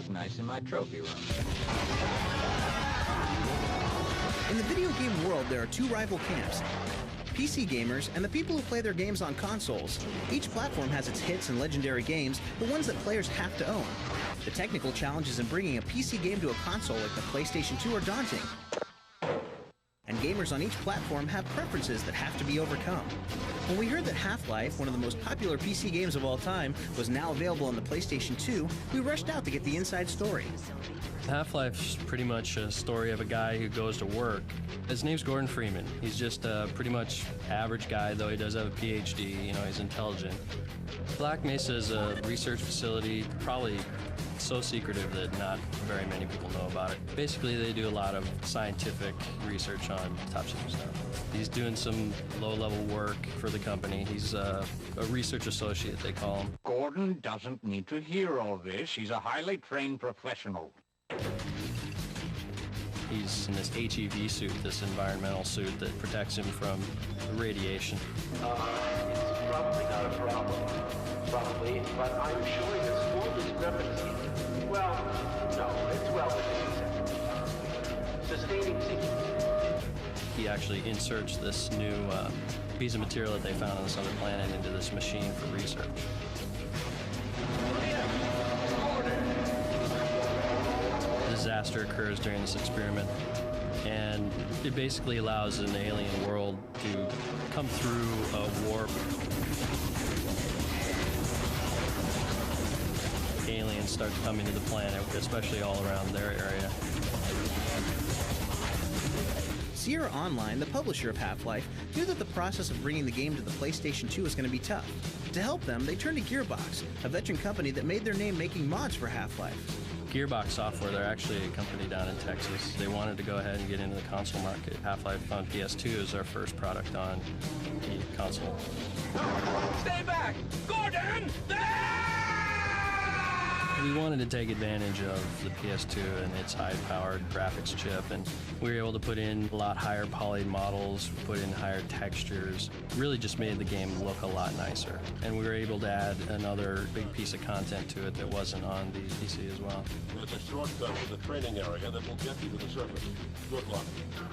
looks nice in my trophy room. In the video game world, there are two rival camps: PC gamers and the people who play their games on consoles. Each platform has its hits and legendary games, the ones that players have to own. The technical challenges in bringing a PC game to a console like the PlayStation 2 are daunting. And gamers on each platform have preferences that have to be overcome. When we heard that Half-Life, one of the most popular PC games of all time, was now available on the PlayStation 2, we rushed out to get the inside story. Half-Life's pretty much a story of a guy who goes to work. His name's Gordon Freeman. He's just a pretty much average guy, though he does have a PhD, you know, he's intelligent. Black Mesa is a research facility, probably so secretive that not very many people know about it. Basically, they do a lot of scientific research on top secret stuff. He's doing some low-level work for the company. He's a research associate, they call him. Gordon doesn't need to hear all this. He's a highly trained professional. He's in this HEV suit, this environmental suit that protects him from the radiation. It's probably not a problem. Probably, but I'm showing a small discrepancy. Well, no, it's well within acceptance. Sustaining sequence. He actually inserts this new piece of material that they found on this other planet into this machine for research. Disaster occurs during this experiment, and it basically allows an alien world to come through a warp. Aliens start to come into the planet, especially all around their area. Sierra Online, the publisher of Half-Life, knew that the process of bringing the game to the PlayStation 2 was going to be tough. To help them, they turned to Gearbox, a veteran company that made their name making mods for Half-Life. Gearbox Software, they're actually a company down in Texas. They wanted to go ahead and get into the console market. Half-Life on PS2 is our first product on the console. Stay back! Gordon! We wanted to take advantage of the PS2 and its high-powered graphics chip, and we were able to put in a lot higher poly models, put in higher textures, really just made the game look a lot nicer. And we were able to add another big piece of content to it that wasn't on the PC as well. There's a shortcut to the training area that will get you to the surface. Good luck.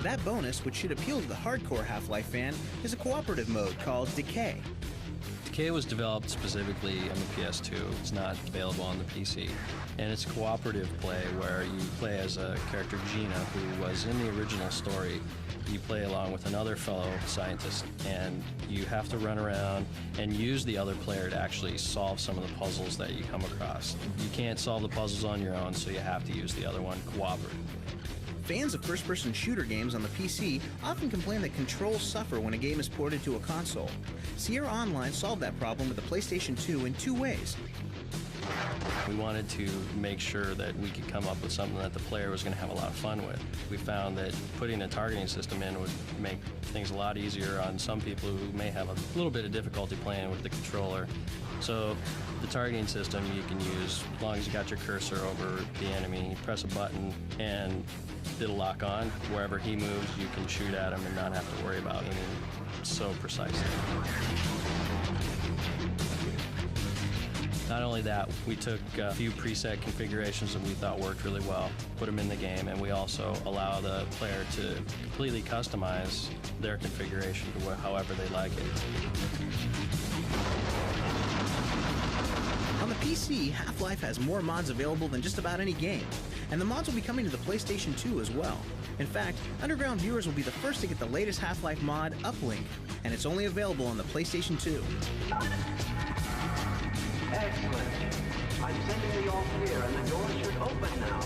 That bonus, which should appeal to the hardcore Half-Life fan, is a cooperative mode called Decay. Decay was developed specifically on the PS2. It's not available on the PC. And it's cooperative play where you play as a character, Gina, who was in the original story. You play along with another fellow scientist, and you have to run around and use the other player to actually solve some of the puzzles that you come across. You can't solve the puzzles on your own, so you have to use the other one cooperatively. Fans of first-person shooter games on the PC often complain that controls suffer when a game is ported to a console. Sierra Online solved that problem with the PlayStation 2 in two ways. We wanted to make sure that we could come up with something that the player was going to have a lot of fun with. We found that putting a targeting system in would make things a lot easier on some people who may have a little bit of difficulty playing with the controller. So the targeting system you can use as long as you got your cursor over the enemy, you press a button and it'll lock on. Wherever he moves, you can shoot at him and not have to worry about aiming so precisely. Not only that, we took a few preset configurations that we thought worked really well, put them in the game, and we also allow the player to completely customize their configuration to however they like it. On the PC, Half-Life has more mods available than just about any game, and the mods will be coming to the PlayStation 2 as well. In fact, Underground viewers will be the first to get the latest Half-Life mod, Uplink, and it's only available on the PlayStation 2. Excellent. I'm sending the all clear, and the door should open now.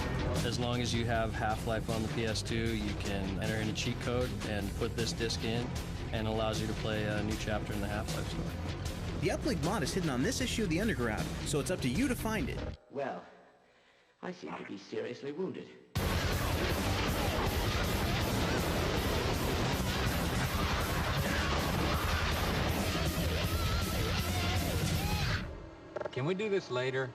As long as you have Half-Life on the PS2, you can enter in a cheat code and put this disc in, and it allows you to play a new chapter in the Half-Life story. The Uplink mod is hidden on this issue of the Underground, so it's up to you to find it. Well, I seem to be seriously wounded. Can we do this later?